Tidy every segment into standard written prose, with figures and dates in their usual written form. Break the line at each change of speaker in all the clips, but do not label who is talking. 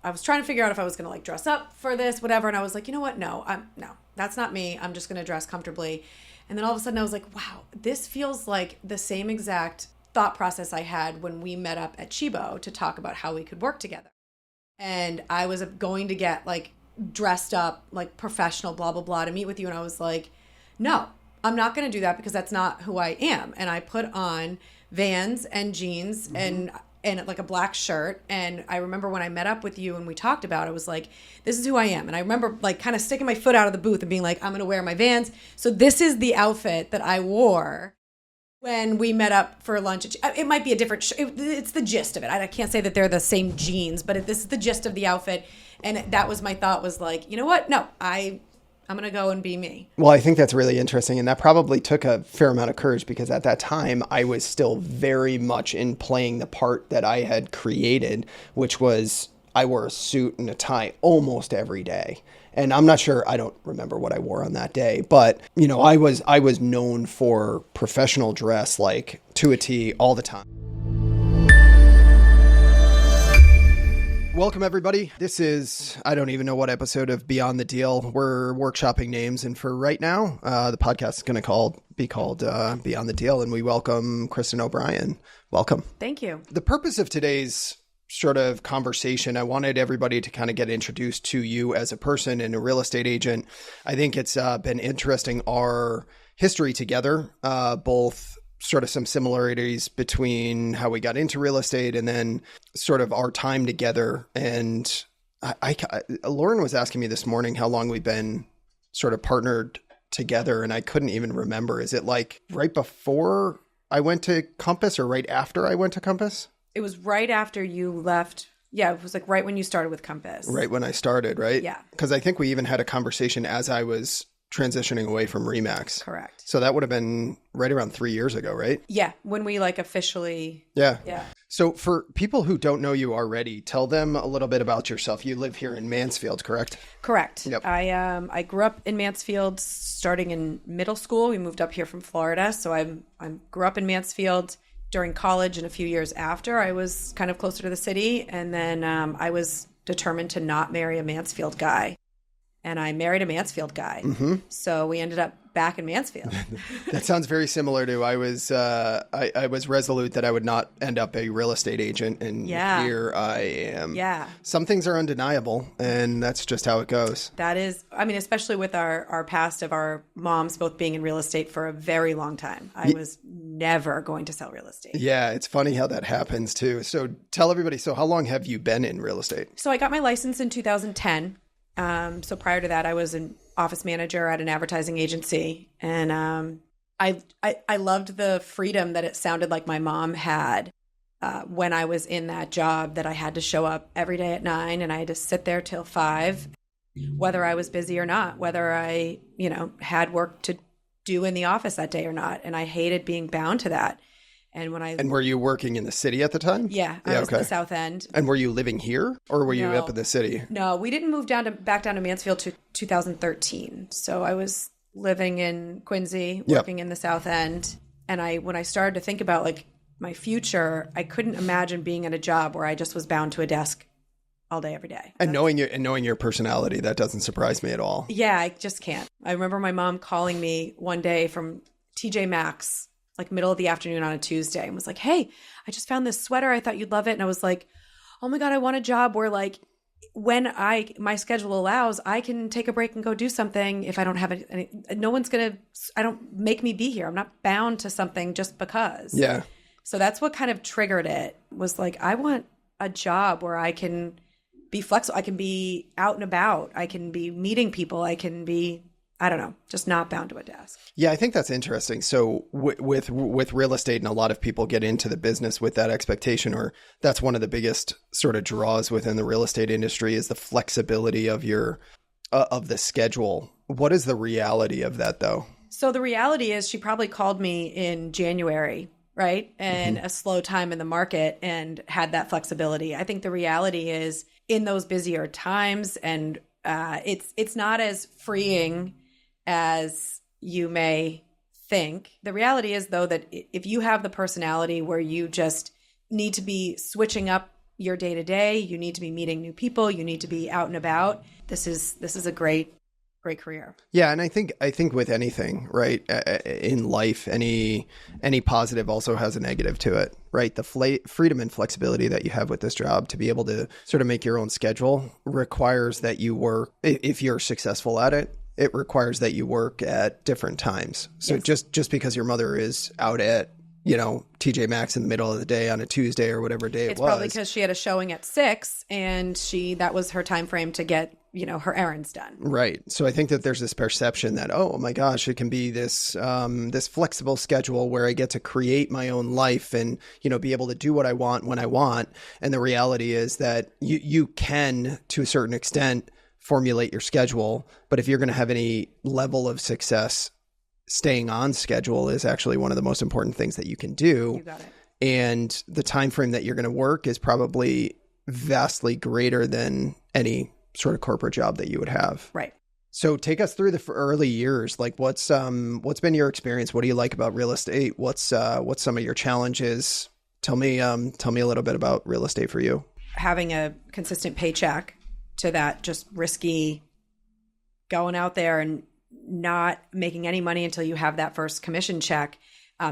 I was trying to figure out if I was going to like dress up for this, whatever. And I was like, you know what? No, that's not me. I'm just going to dress comfortably. And then all of a sudden I was like, wow, this feels like the same exact thought process I had when we met up at Chibo to talk about how we could work together. And I was going to get like dressed up, like professional, blah, blah, blah, to meet with you. And I was like, no, I'm not going to do that because that's not who I am. And I put on Vans and jeans and like a black shirt. And I remember when I met up with you and we talked about it, I was like, this is who I am. And I remember like kind of sticking my foot out of the booth and being like, I'm going to wear my Vans. So this is the outfit that I wore when we met up for lunch. It might be a different, it's the gist of it. I can't say that they're the same jeans, but this is the gist of the outfit. And that was my thought, was like, you know what? No, I'm going to go and be me.
Well, I think that's really interesting. And that probably took a fair amount of courage because at that time I was still very much in playing the part that I had created, which was I wore a suit and a tie almost every day. And I'm not sure, I don't remember what I wore on that day, but you know, I was known for professional dress, like to a T all the time. Welcome everybody. This is, I don't even know what episode of Beyond the Deal. We're workshopping names. And for right now, the podcast is going to be called Beyond the Deal. And we welcome Kristin O'Brien. Welcome.
Thank you.
The purpose of today's sort of conversation, I wanted everybody to kind of get introduced to you as a person and a real estate agent. I think it's been interesting, our history together, both sort of some similarities between how we got into real estate and then sort of our time together. And Lauren was asking me this morning how long we've been sort of partnered together, and I couldn't even remember. Is it like right before I went to Compass or right after I went to Compass?
It was right after you left. Yeah, it was like right when you started with Compass.
Right when I started, right?
Yeah.
Because I think we even had a conversation as I was transitioning away from Remax.
Correct.
So that would have been right around 3 years ago, right?
Yeah, when we like officially.
Yeah.
Yeah.
So for people who don't know you already, tell them a little bit about yourself. You live here in Mansfield, correct?
Correct.
Yep.
I grew up in Mansfield starting in middle school. We moved up here from Florida. So I grew up in Mansfield. During college and a few years after, I was kind of closer to the city. And then I was determined to not marry a Mansfield guy. And I married a Mansfield guy. Mm-hmm. So we ended up back in Mansfield.
That sounds very similar to I was resolute that I would not end up a real estate agent. And here I am.
Yeah.
Some things are undeniable, and that's just how it goes.
That is, I mean, especially with our past of our moms both being in real estate for a very long time. I was never going to sell real estate.
Yeah, it's funny how that happens too. So tell everybody, so how long have you been in real estate?
So I got my license in 2010. So prior to that, I was an office manager at an advertising agency. And I loved the freedom that it sounded like my mom had when I was in that job, that I had to show up every day at 9 and I had to sit there till 5, whether I was busy or not, whether I, had work to do in the office that day or not. And I hated being bound to that. And
were you working in the city at the time?
Yeah, I was in the South End.
And were you living here or were you up in the city?
No, we didn't move back down to Mansfield to 2013. So I was living in Quincy, working in the South End. And when I started to think about like my future, I couldn't imagine being at a job where I just was bound to a desk all day, every day.
And knowing your personality, that doesn't surprise me at all.
Yeah, I just can't. I remember my mom calling me one day from TJ Maxx, like middle of the afternoon on a Tuesday, and was like, hey, I just found this sweater. I thought you'd love it. And I was like, oh my God, I want a job where like when my schedule allows, I can take a break and go do something. If I don't have any, I don't make me be here. I'm not bound to something just because.
Yeah.
So that's what kind of triggered it, was like, I want a job where I can be flexible. I can be out and about. I can be meeting people. I can be, I don't know, just not bound to a desk.
Yeah, I think that's interesting. So with real estate, and a lot of people get into the business with that expectation, or that's one of the biggest sort of draws within the real estate industry, is the flexibility of your of the schedule. What is the reality of that though? So
the reality is, she probably called me in January, right? And a slow time in the market, and had that flexibility. I think the reality is, in those busier times, and it's not as freeing as you may think. The reality is, though, that if you have the personality where you just need to be switching up your day to day. You need to be meeting new people. You need to be out and about. This is a great career.
Yeah, and I think with anything, right, in life, any positive also has a negative to it, right? The freedom and flexibility that you have with this job to be able to sort of make your own schedule requires that you work, if you're successful at it, it requires that you work at different times. So yes. just because your mother is out at, TJ Maxx in the middle of the day on a Tuesday or whatever day
it's probably because she had a showing at 6 and that was her time frame to get, her errands done.
Right. So I think that there's this perception that, oh my gosh, it can be this flexible schedule where I get to create my own life and, be able to do what I want when I want. And the reality is that you can, to a certain extent, formulate your schedule. But if you're going to have any level of success, staying on schedule is actually one of the most important things that you can do.
You got it. And
the time frame that you're going to work is probably vastly greater than any sort of corporate job that you would have.
Right.
So take us through the early years. Like what's been your experience? What do you like about real estate? What's some of your challenges? Tell me a little bit about real estate for you.
Having a consistent paycheck to that just risky going out there and not making any money until you have that first commission check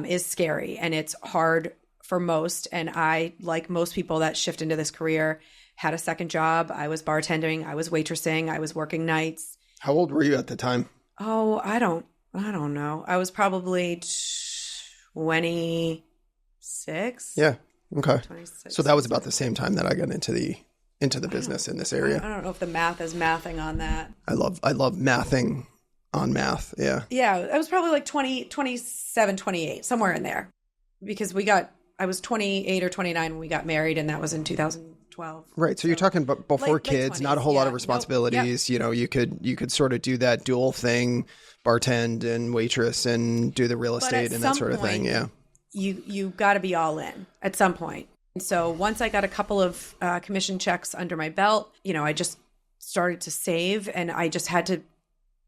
is scary, and it's hard for most. And I, like most people that shift into this career, had a second job. I was bartending, I was waitressing, I was working nights.
How old were you at the time?
Oh, I don't know. I was probably 26.
Yeah. Okay.
26.
So that was about the same time that I got into the business in this area.
I don't know if the math is mathing on that.
I love mathing on math. Yeah.
Yeah. I was probably like 27, 28, somewhere in there, because I was 28 or 29 when we got married, and that was in 2012.
Right. So you're talking before kids, not a whole lot of responsibilities.
Nope. Yep.
You could sort of do that dual thing, bartend and waitress and do the real estate and that sort of thing. Yeah.
You got to be all in at some point. And so once I got a couple of commission checks under my belt, I just started to save, and I just had to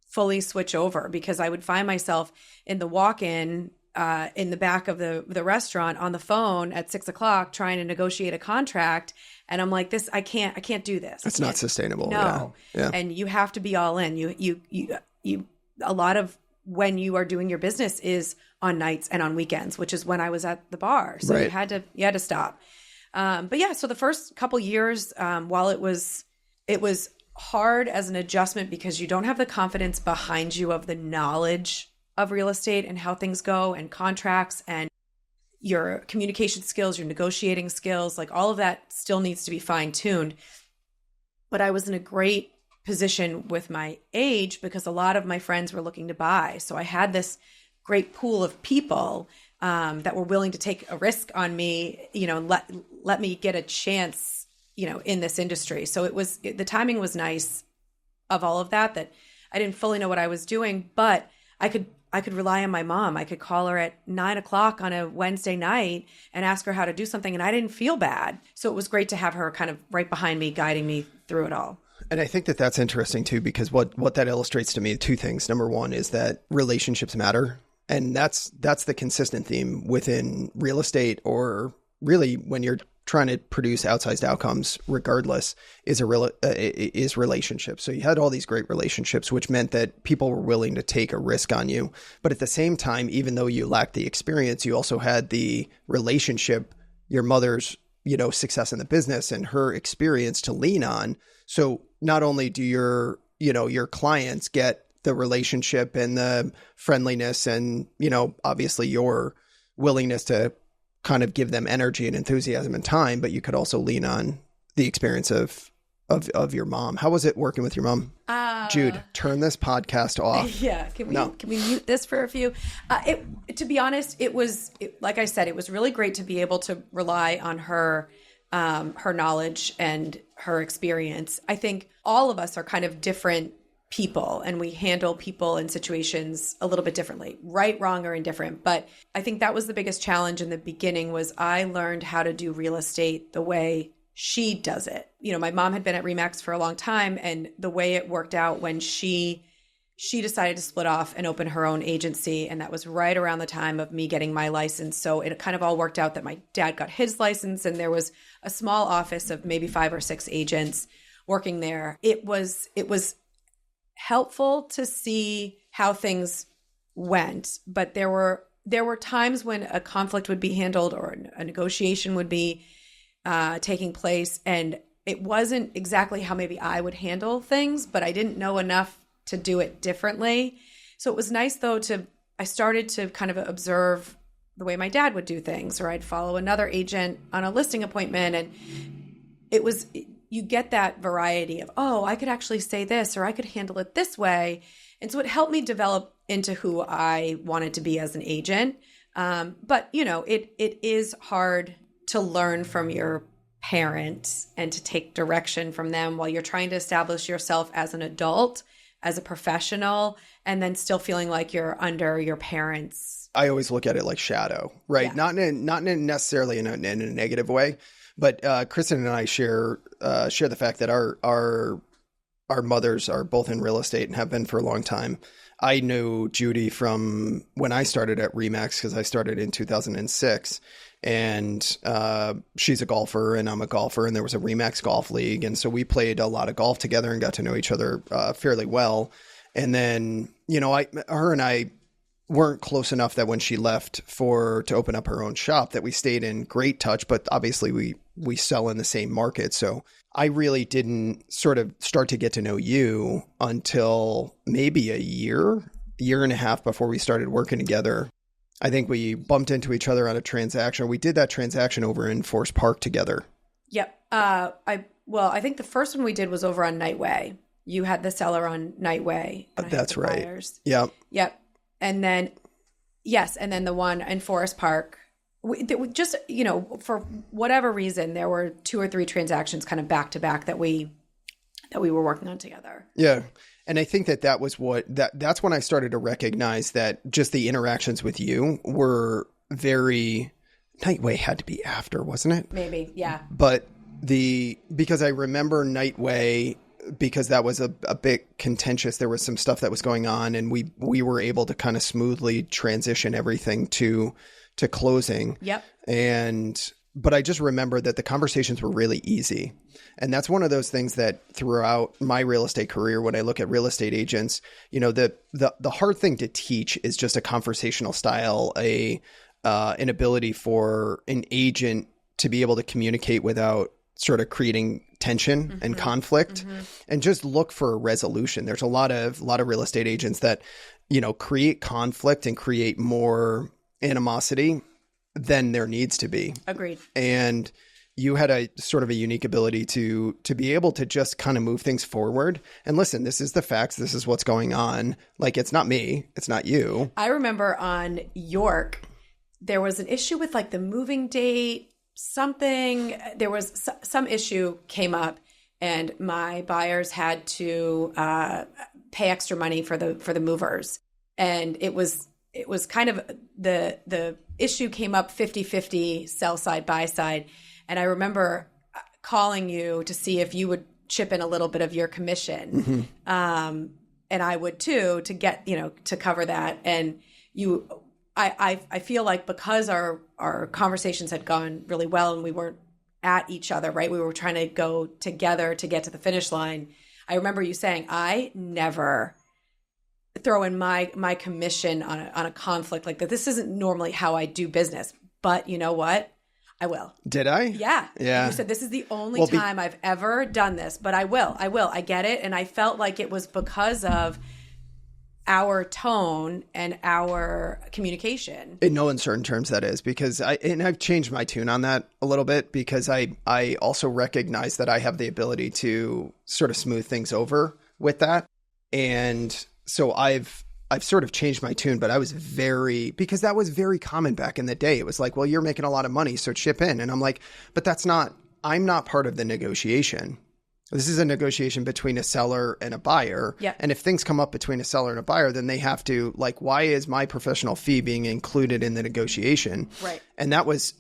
fully switch over, because I would find myself in the walk-in in the back of the restaurant on the phone at 6:00 trying to negotiate a contract. And I'm like, I can't do this.
It's not sustainable.
No.
Yeah.
And you have to be all in. You a lot of when you are doing your business is on nights and on weekends, which is when I was at the bar. So
right.
you had to stop. But yeah, so the first couple years, while it was hard as an adjustment, because you don't have the confidence behind you of the knowledge of real estate and how things go and contracts and your communication skills, your negotiating skills, like all of that still needs to be fine-tuned. But I was in a great position with my age because a lot of my friends were looking to buy. So I had great pool of people that were willing to take a risk on me, and let me get a chance, in this industry. So the timing was nice of all of that I didn't fully know what I was doing, but I could rely on my mom. I could call her at 9:00 on a Wednesday night and ask her how to do something, and I didn't feel bad. So it was great to have her kind of right behind me, guiding me through it all.
And I think that that's interesting too, because what that illustrates to me, two things. Number one is that relationships matter. And that's the consistent theme within real estate, or really when you're trying to produce outsized outcomes, regardless, is relationships. So you had all these great relationships, which meant that people were willing to take a risk on you. But at the same time, even though you lacked the experience, you also had the relationship, your mother's, success in the business and her experience to lean on. So not only do your clients get the relationship and the friendliness and, obviously your willingness to kind of give them energy and enthusiasm and time, but you could also lean on the experience of your mom. How was it working with your mom? Jude, turn this podcast off.
Yeah. Can we mute this for a few? To be honest, like I said, it was really great to be able to rely on her knowledge and her experience. I think all of us are kind of different people, and we handle people and situations a little bit differently, right, wrong, or indifferent. But I think that was the biggest challenge in the beginning, was I learned how to do real estate the way she does it. My mom had been at RE/MAX for a long time, and the way it worked out when she she decided to split off and open her own agency. And that was right around the time of me getting my license. So it kind of all worked out that my dad got his license and there was a small office of maybe 5 or 6 agents working there. It was helpful to see how things went, but there were times when a conflict would be handled or a negotiation would be taking place, and it wasn't exactly how maybe I would handle things, but I didn't know enough to do it differently. So it was nice though I started to kind of observe the way my dad would do things, or I'd follow another agent on a listing appointment, and you get that variety of, oh, I could actually say this, or I could handle it this way. And so it helped me develop into who I wanted to be as an agent. But it is hard to learn from your parents and to take direction from them while you're trying to establish yourself as an adult, as a professional, and then still feeling like you're under your parents.
I always look at it like shadow, right? Yeah. Not necessarily in a negative way, but Kristin and I share the fact that our mothers are both in real estate and have been for a long time. I knew Judy from when I started at RE/MAX, because I started in 2006. And she's a golfer and I'm a golfer, and there was a RE/MAX golf league. And so we played a lot of golf together and got to know each other fairly well. And then, her and I weren't close enough that when she left to open up her own shop that we stayed in great touch, but obviously we sell in the same market. So I really didn't sort of start to get to know you until maybe a year and a half before we started working together. I think we bumped into each other on a transaction. We did that transaction over in Forest Park together. Yep.
I think the first one we did was over on Nightway. You had the seller on Nightway.
That's right.
Buyers.
Yep.
And then, and then the one in Forest Park. Just, for whatever reason, there were 2 or 3 transactions kind of back to back that we were working on together.
Yeah. And I think that was that's when I started to recognize that just the interactions with you were very, Nightway had to be after, wasn't it?
Maybe, yeah.
But because I remember Nightway, because that was a bit contentious, there was some stuff that was going on, and we were able to kind of smoothly transition everything to closing.
Yep.
But I just remember that the conversations were really easy. And that's one of those things that throughout my real estate career, when I look at real estate agents, the hard thing to teach is just a conversational style, an ability for an agent to be able to communicate without sort of creating tension and conflict, and just look for a resolution. There's a lot of real estate agents that, create conflict and create more animosity than there needs to be.
Agreed.
And you had a sort of a unique ability to be able to just kind of move things forward. And listen, this is the facts. This is what's going on. Like, it's not me. It's not you.
I remember on York, there was an issue with like the moving date, something. There was some issue came up, and my buyers had to pay extra money for the movers. And it was kind of the issue came up 50-50, sell side, buy side. And I remember calling you to see if you would chip in a little bit of your commission. And I would too, to get, to cover that. And I feel like because our conversations had gone really well and we weren't at each other, right? We were trying to go together to get to the finish line. I remember you saying, I never throw in my commission on a conflict like that. This isn't normally how I do business, but you know what? I will.
Did I?
Yeah. You said this is the only time I've ever done this, but I will. I get it. And I felt like it was because of our tone and our communication.
In no uncertain terms, that is, because I've changed my tune on that a little bit, because I also recognize that I have the ability to sort of smooth things over with that. And so I've sort of changed my tune, but because that was very common back in the day. It was like, well, you're making a lot of money, so chip in. And I'm like, but I'm not part of the negotiation. This is a negotiation between a seller and a buyer.
Yeah.
And if things come up between a seller and a buyer, then they have to, like, why is my professional fee being included in the negotiation?
Right.
And that was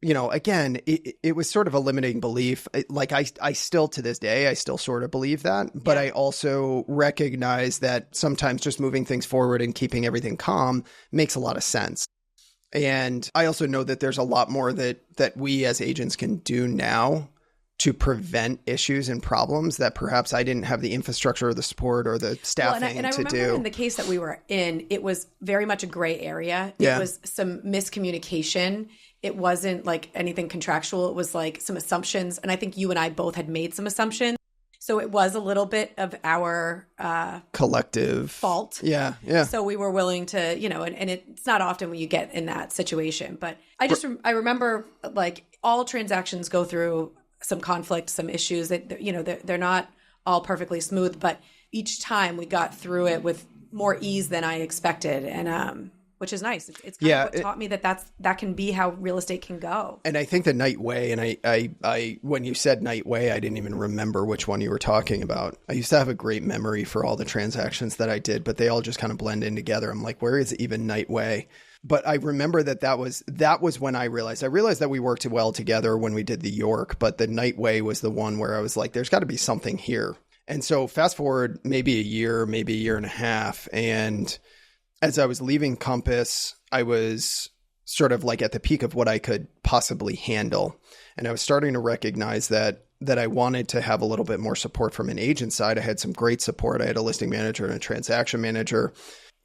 again, it was sort of a limiting belief. Like I still to this day, I still sort of believe that, but I also recognize that sometimes just moving things forward and keeping everything calm makes a lot of sense. And I also know that there's a lot more that we as agents can do now to prevent issues and problems that perhaps I didn't have the infrastructure or the support or the staffing to do.
And I remember in the case that we were in, it was very much a gray area. It was some miscommunication. It wasn't like anything contractual. It was like some assumptions. And I think you and I both had made some assumptions. So it was a little bit of our
collective
fault.
Yeah.
So we were willing to, and it's not often when you get in that situation. But I remember like all transactions go through some conflict, some issues that, they're not all perfectly smooth. But each time we got through it with more ease than I expected. And which is nice. It's kind of what taught me that can be how real estate can go.
And I think the night way, and I when you said night way, I didn't even remember which one you were talking about. I used to have a great memory for all the transactions that I did, but they all just kind of blend in together. I'm like, where is even night way? But I remember that was when I realized that we worked well together when we did the York, but the night way was the one where I was like, there's got to be something here. And so fast forward maybe a year and a half, and as I was leaving Compass, I was sort of like at the peak of what I could possibly handle. And I was starting to recognize that I wanted to have a little bit more support from an agent side. I had some great support. I had a listing manager and a transaction manager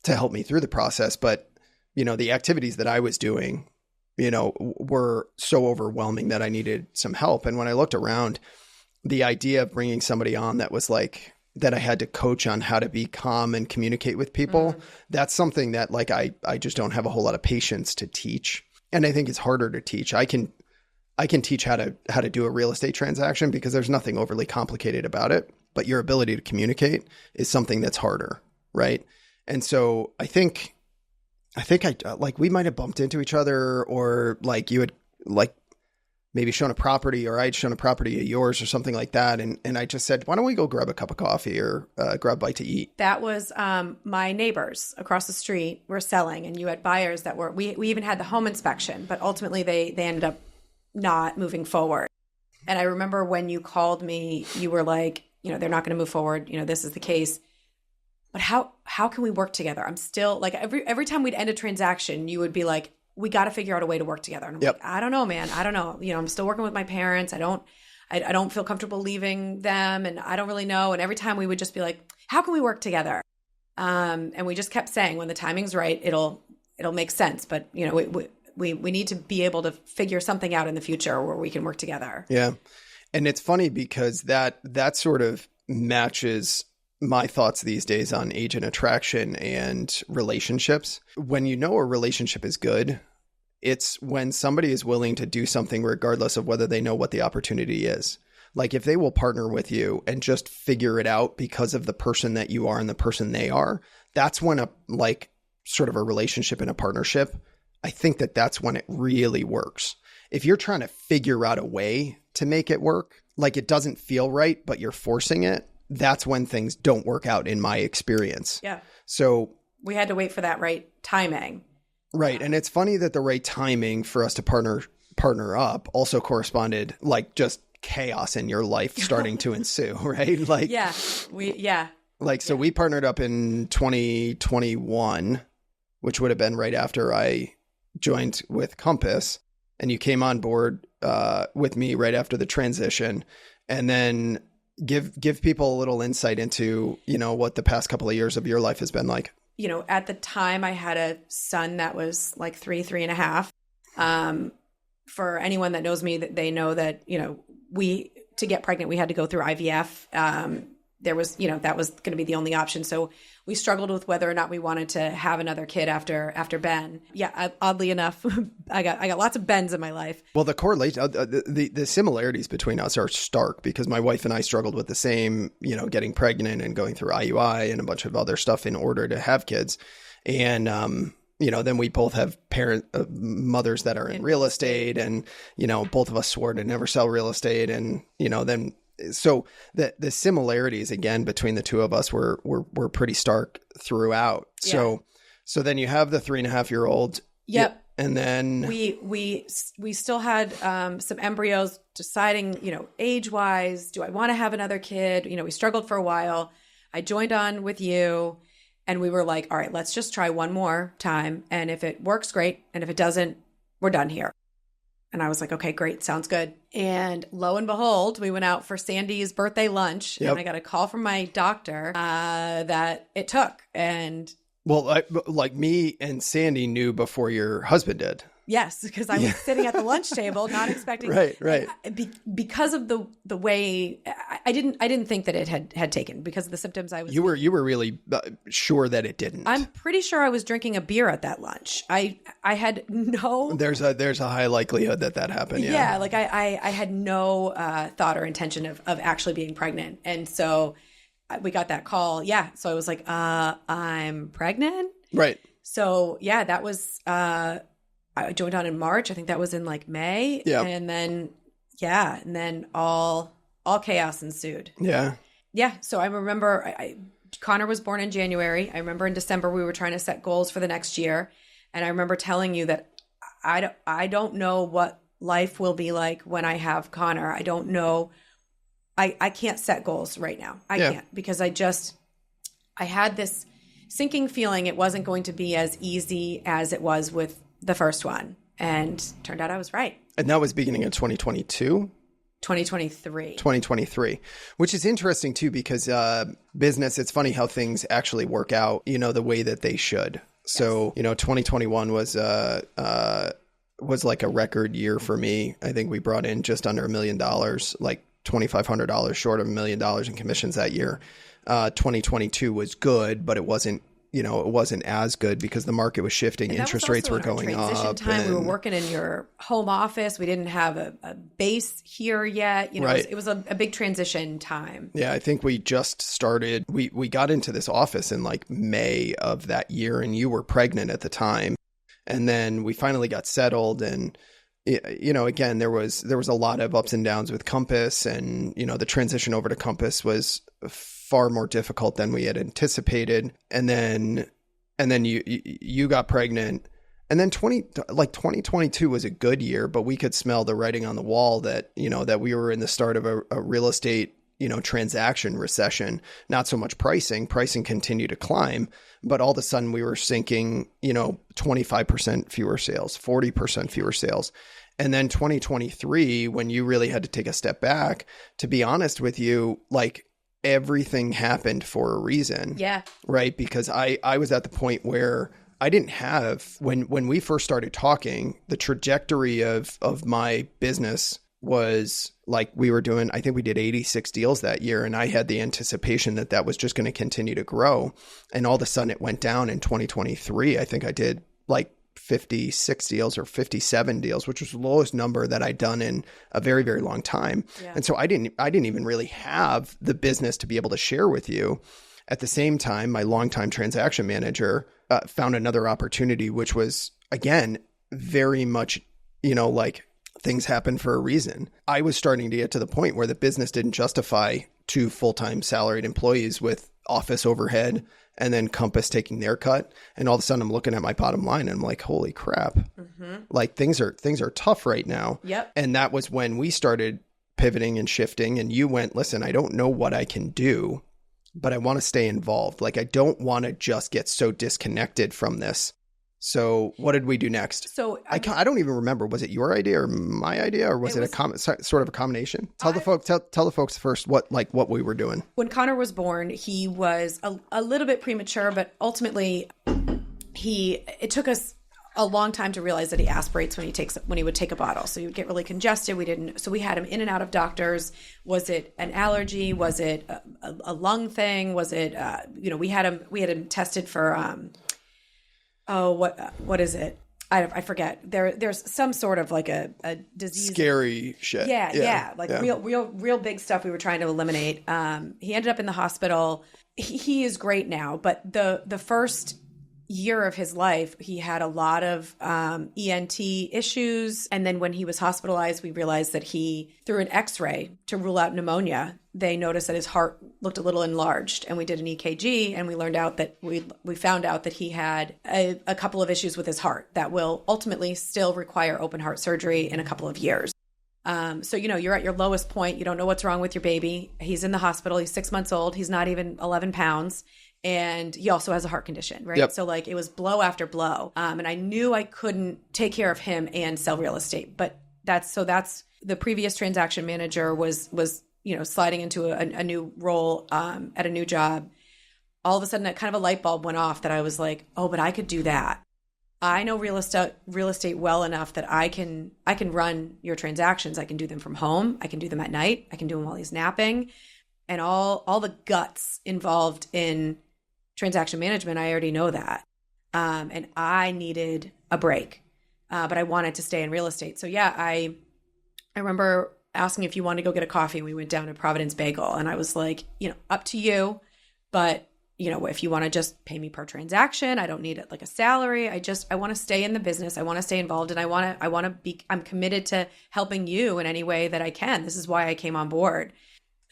to help me through the process. But, the activities that I was doing, were so overwhelming that I needed some help. And when I looked around, the idea of bringing somebody on that was like, that I had to coach on how to be calm and communicate with people. That's something that like, I just don't have a whole lot of patience to teach. And I think it's harder to teach. I can teach how to do a real estate transaction because there's nothing overly complicated about it, but your ability to communicate is something that's harder. Right. And so I think we might've bumped into each other, or like you had like maybe shown a property, or I'd shown a property of yours or something like that. And I just said, why don't we go grab a cup of coffee or grab a bite to eat?
That was my neighbors across the street were selling, and you had buyers that were, we even had the home inspection, but ultimately they ended up not moving forward. And I remember when you called me, you were like, they're not going to move forward. This is the case. But how can we work together? I'm still like, every time we'd end a transaction, you would be like, we got to figure out a way to work together. And I'm like, I don't know, man. I don't know. I'm still working with my parents. I don't feel comfortable leaving them, and I don't really know. And every time we would just be like, how can we work together? And we just kept saying, when the timing's right, it'll make sense. But we need to be able to figure something out in the future where we can work together.
Yeah. And it's funny because that sort of matches my thoughts these days on agent attraction and relationships. When a relationship is good, it's when somebody is willing to do something regardless of whether they know what the opportunity is. Like if they will partner with you and just figure it out because of the person that you are and the person they are, that's when sort of a relationship and a partnership, I think that's when it really works. If you're trying to figure out a way to make it work, like it doesn't feel right, but you're forcing it, that's when things don't work out in my experience.
Yeah.
So
we had to wait for that right timing.
Right. And it's funny that the right timing for us to partner up also corresponded like just chaos in your life starting to ensue, right? Like, so we partnered up in 2021, which would have been right after I joined with Compass, and you came on board with me right after the transition. And then give people a little insight into, what the past couple of years of your life has been like.
At the time I had a son that was like 3.5. For anyone that knows me, that they know that, to get pregnant, we had to go through IVF. There was, that was going to be the only option. So we struggled with whether or not we wanted to have another kid after Ben. Yeah, oddly enough, I got lots of Bens in my life.
Well, the correlation, the similarities between us are stark because my wife and I struggled with the same, getting pregnant and going through IUI and a bunch of other stuff in order to have kids. And, then we both have mothers that are in real estate, and, both of us swore to never sell real estate. And, so the similarities again between the two of us were pretty stark throughout. Yeah. So then you have the 3.5-year-old.
Yep.
And then
we still had some embryos, deciding, age-wise, do I want to have another kid? We struggled for a while. I joined on with you, and we were like, all right, let's just try one more time. And if it works, great. And if it doesn't, we're done here. And I was like, okay, great. Sounds good. And lo and behold, we went out for Sandy's birthday lunch, and I got a call from my doctor that it took. And
well, like me and Sandy knew before your husband did.
Yes, because I was sitting at the lunch table, not expecting.
Right.
Because of the way I didn't think that it had taken, because of the symptoms I was.
You were really sure that it didn't.
I'm pretty sure I was drinking a beer at that lunch. I had no.
There's a high likelihood that happened.
Yeah, like I had no thought or intention of actually being pregnant, and so we got that call. Yeah, so I was like, I'm pregnant.
Right.
So yeah, that was. I joined on in March. I think that was in like May.
Yeah.
And then all chaos ensued.
Yeah.
Yeah. So I remember Connor was born in January. I remember in December we were trying to set goals for the next year. And I remember telling you that I don't know what life will be like when I have Connor. I don't know. I can't set goals right now. I can't, because I had this sinking feeling it wasn't going to be as easy as it was with the first one, and turned out I was right. And
that was beginning of 2022?
2023,
which is interesting too, because business, it's funny how things actually work out, the way that they should. Yes. So, 2021 was like a record year for me. I think we brought in just under $1 million, like $2,500 short of $1 million in commissions that year. 2022 was good, but it wasn't as good because the market was shifting. Interest rates were going up.
We were working in your home office. We didn't have a base here yet.
Right.
It was a big transition time.
Yeah, I think we just started. We got into this office in like May of that year, and you were pregnant at the time. And then we finally got settled, and again, there was a lot of ups and downs with Compass, and the transition over to Compass was far more difficult than we had anticipated. And then you got pregnant, and then 2022 was a good year, but we could smell the writing on the wall that that we were in the start of a real estate transaction recession. Not so much pricing continued to climb, but all of a sudden we were sinking 25% fewer sales, 40% fewer sales. And then 2023, when you really had to take a step back, to be honest with you, like everything happened for a reason.
Yeah.
Right. Because I was at the point where I didn't have, when we first started talking, the trajectory of my business was like we were doing, I think we did 86 deals that year. And I had the anticipation that was just going to continue to grow. And all of a sudden it went down in 2023. I think I did like 56 deals or 57 deals, which was the lowest number that I'd done in a very, very long time. Yeah. And so I didn't even really have the business to be able to share with you. At the same time, my longtime transaction manager found another opportunity, which was, again, very much, like things happen for a reason. I was starting to get to the point where the business didn't justify 2 full-time salaried employees with office overhead and then Compass taking their cut. And all of a sudden I'm looking at my bottom line and I'm like, holy crap. Mm-hmm. Like things are tough right now.
Yep.
And that was when we started pivoting and shifting, and you went, listen, I don't know what I can do, but I want to stay involved. Like I don't want to just get so disconnected from this. So what did we do next?
So
I don't even remember. Was it your idea or my idea, or was it sort of a combination? Tell the folks first what we were doing.
When Connor was born, he was a little bit premature, but ultimately it took us a long time to realize that he aspirates when he would take a bottle. So he would get really congested. So we had him in and out of doctors. Was it an allergy? Was it a lung thing? Was it we had him tested for what is it? I forget. There's some sort of like a disease.
Scary shit.
Yeah. Like real big stuff we were trying to eliminate. He ended up in the hospital. He is great now, but the first year of his life, he had a lot of ENT issues. And then when he was hospitalized, we realized that through an x-ray to rule out pneumonia, they noticed that his heart looked a little enlarged. And we did an EKG, and we found out that he had a couple of issues with his heart that will ultimately still require open heart surgery in a couple of years. So, you're at your lowest point. You don't know what's wrong with your baby. He's in the hospital. He's 6 months old. He's not even 11 pounds. And he also has a heart condition, right? Yep. So it was blow after blow. And I knew I couldn't take care of him and sell real estate. But that's the previous transaction manager was sliding into a new role at a new job. All of a sudden, kind of a light bulb went off that I was like, oh, but I could do that. I know real estate well enough that I can run your transactions. I can do them from home. I can do them at night. I can do them while he's napping. And all the guts involved in transaction management, I already know that. And I needed a break, but I wanted to stay in real estate. So yeah, I remember asking if you wanted to go get a coffee, and we went down to Providence Bagel, and I was like, up to you, but if you want to just pay me per transaction, I don't need it like a salary. I want to stay in the business. I want to stay involved, and I'm committed to helping you in any way that I can. This is why I came on board.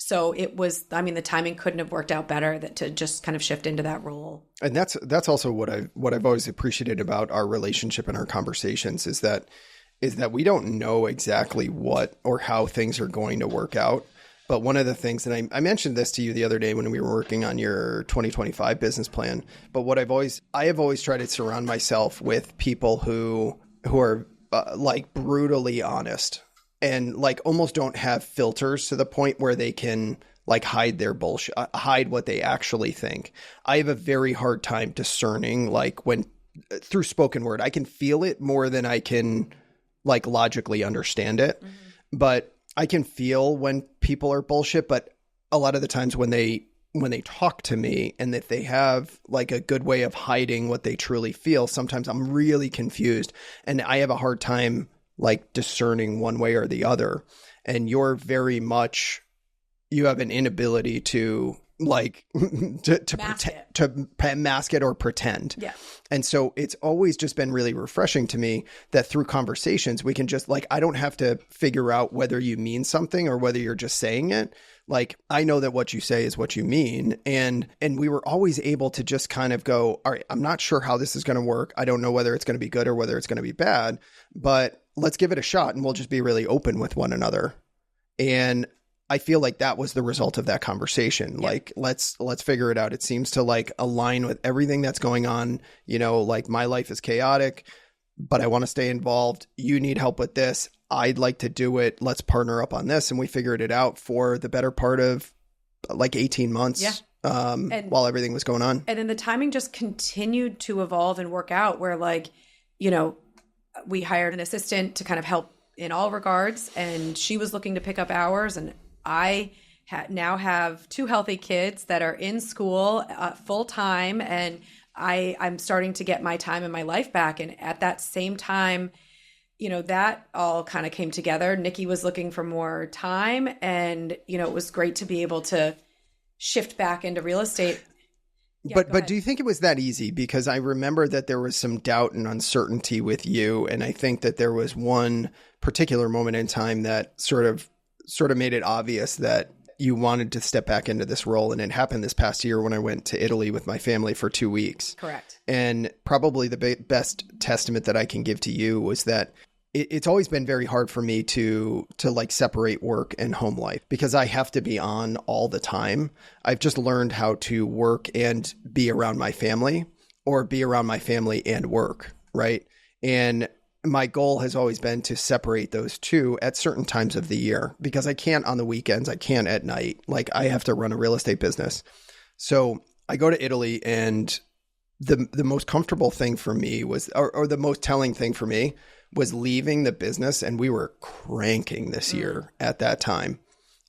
So it was, the timing couldn't have worked out better to just kind of shift into that role. And
that's also what I've always appreciated about our relationship and our conversations is that we don't know exactly what or how things are going to work out. But one of the things, and I mentioned this to you the other day when we were working on your 2025 business plan, but I have always tried to surround myself with people who are brutally honest. And almost don't have filters to the point where they can hide their bullshit, hide what they actually think. I have a very hard time discerning when through spoken word. I can feel it more than I can logically understand it. Mm-hmm. But I can feel when people are bullshit. But a lot of the times when they talk to me, and if they have a good way of hiding what they truly feel, sometimes I'm really confused, and I have a hard time discerning one way or the other. And you're very much, you have an inability to mask it or pretend.
Yeah.
And so it's always just been really refreshing to me that through conversations, we can just I don't have to figure out whether you mean something or whether you're just saying it. I know that what you say is what you mean. And we were always able to just kind of go, all right, I'm not sure how this is going to work. I don't know whether it's going to be good or whether it's going to be bad, but let's give it a shot, and we'll just be really open with one another. And I feel like that was the result of that conversation. Yep. Let's figure it out. It seems to align with everything that's going on. My life is chaotic, but I want to stay involved. You need help with this. I'd like to do it. Let's partner up on this. And we figured it out for the better part of 18 months.
Yeah.
While everything was going on.
And then the timing just continued to evolve and work out where we hired an assistant to kind of help in all regards, and she was looking to pick up hours, and I now have 2 healthy kids that are in school full time, and I'm starting to get my time and my life back. And at that same time, that all kind of came together. Nikki was looking for more time, and it was great to be able to shift back into real estate.
Yeah, but do you think it was that easy? Because I remember that there was some doubt and uncertainty with you. And I think that there was one particular moment in time that sort of made it obvious that you wanted to step back into this role. And it happened this past year when I went to Italy with my family for 2 weeks.
Correct.
And probably the best testament that I can give to you was that it's always been very hard for me to separate work and home life because I have to be on all the time. I've just learned how to work and be around my family, or be around my family and work, right? And my goal has always been to separate those two at certain times of the year because I can't on the weekends. I can't at night. I have to run a real estate business. So I go to Italy, and the most comfortable thing for me was, or the most telling thing for me was leaving the business. And we were cranking this year at that time,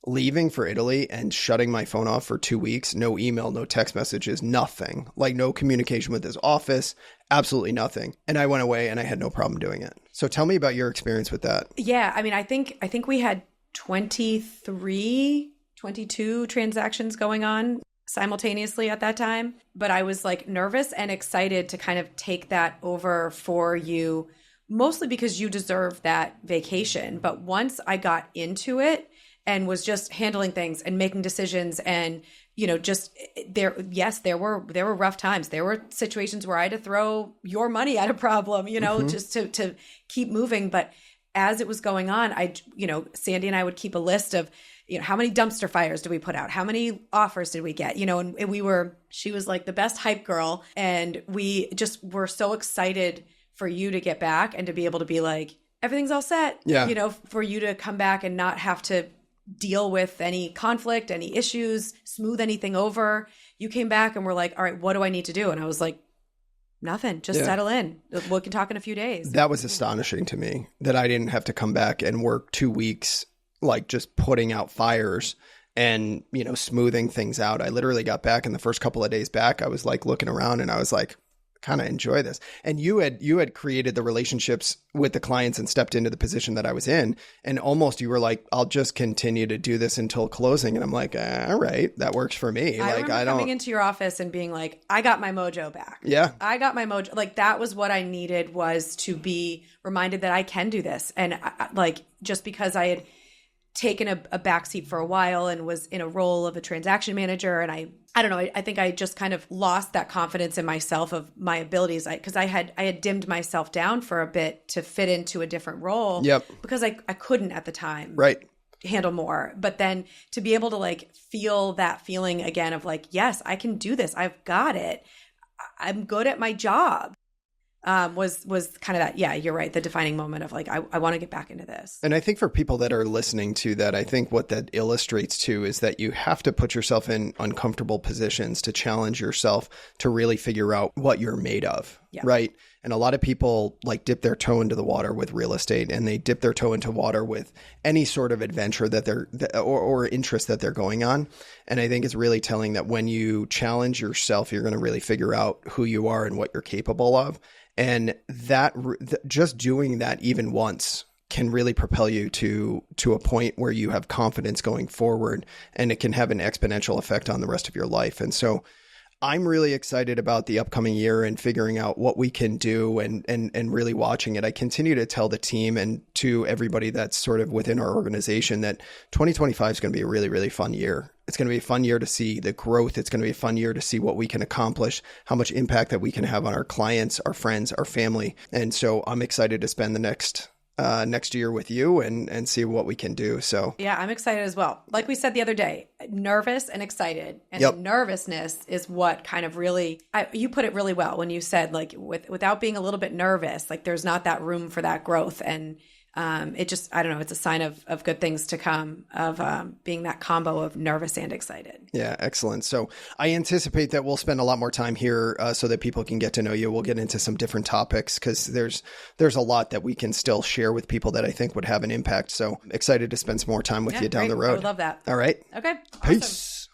leaving for Italy and shutting my phone off for 2 weeks. No email, no text messages, nothing, no communication with his office, absolutely nothing. And I went away and I had no problem doing it. So tell me about your experience with that.
Yeah. I think we had 22 transactions going on. simultaneously at that time, but I was like nervous and excited to kind of take that over for you, mostly because you deserve that vacation. But once I got into it and was just handling things and making decisions and, just there were rough times. There were situations where I had to throw your money at a problem, just to keep moving. But as it was going on, Sandy and I would keep a list of, how many dumpster fires did we put out? How many offers did we get? And she was like the best hype girl. And we just were so excited for you to get back and to be able to be like, everything's all set.
Yeah.
For you to come back and not have to deal with any conflict, any issues, smooth anything over. You came back and were like, all right, what do I need to do? And I was like, nothing, just settle in. We can talk in a few days.
That was astonishing to me that I didn't have to come back and work 2 weeks, like just putting out fires and, smoothing things out. I literally got back, and the first couple of days back, I was like looking around and I was like, kind of enjoy this. And you had created the relationships with the clients and stepped into the position that I was in. And almost you were like, I'll just continue to do this until closing. And I'm like, all right, that works for me.
I remember coming into your office and being like, I got my mojo back.
Yeah.
I got my mojo. Like that was what I needed, was to be reminded that I can do this. And just because I had taken a backseat for a while and was in a role of a transaction manager. And I don't know, I think I just kind of lost that confidence in myself of my abilities. Because I had dimmed myself down for a bit to fit into a different role.
Yep.
Because I couldn't at the time.
Right.
Handle more. But then to be able to like feel that feeling again of like, yes, I can do this. I've got it. I'm good at my job. Was kind of that, yeah, you're right, the defining moment of like, I want to get back into this.
And I think for people that are listening to that, I think what that illustrates too is that you have to put yourself in uncomfortable positions to challenge yourself to really figure out what you're made of, right? And a lot of people like dip their toe into the water with real estate, and they dip their toe into water with any sort of adventure that or interest that they're going on. And I think it's really telling that when you challenge yourself, you're going to really figure out who you are and what you're capable of. And that just doing that even once can really propel you to a point where you have confidence going forward, and it can have an exponential effect on the rest of your life. And so I'm really excited about the upcoming year and figuring out what we can do and really watching it. I continue to tell the team and to everybody that's sort of within our organization that 2025 is going to be a really, really fun year. It's going to be a fun year to see the growth. It's going to be a fun year to see what we can accomplish, how much impact that we can have on our clients, our friends, our family. And so I'm excited to spend the next year with you and see what we can do. So
yeah, I'm excited as well. Like we said the other day, nervous and excited. And the nervousness is what kind of really, you put it really well when you said like without being a little bit nervous, like there's not that room for that growth. And it just, I don't know, it's a sign of good things to come, of being that combo of nervous and excited.
Yeah, excellent. So I anticipate that we'll spend a lot more time here so that people can get to know you. We'll get into some different topics because there's a lot that we can still share with people that I think would have an impact. So excited to spend some more time with you down the road.
I would love that.
All right.
Okay.
Peace.
Awesome.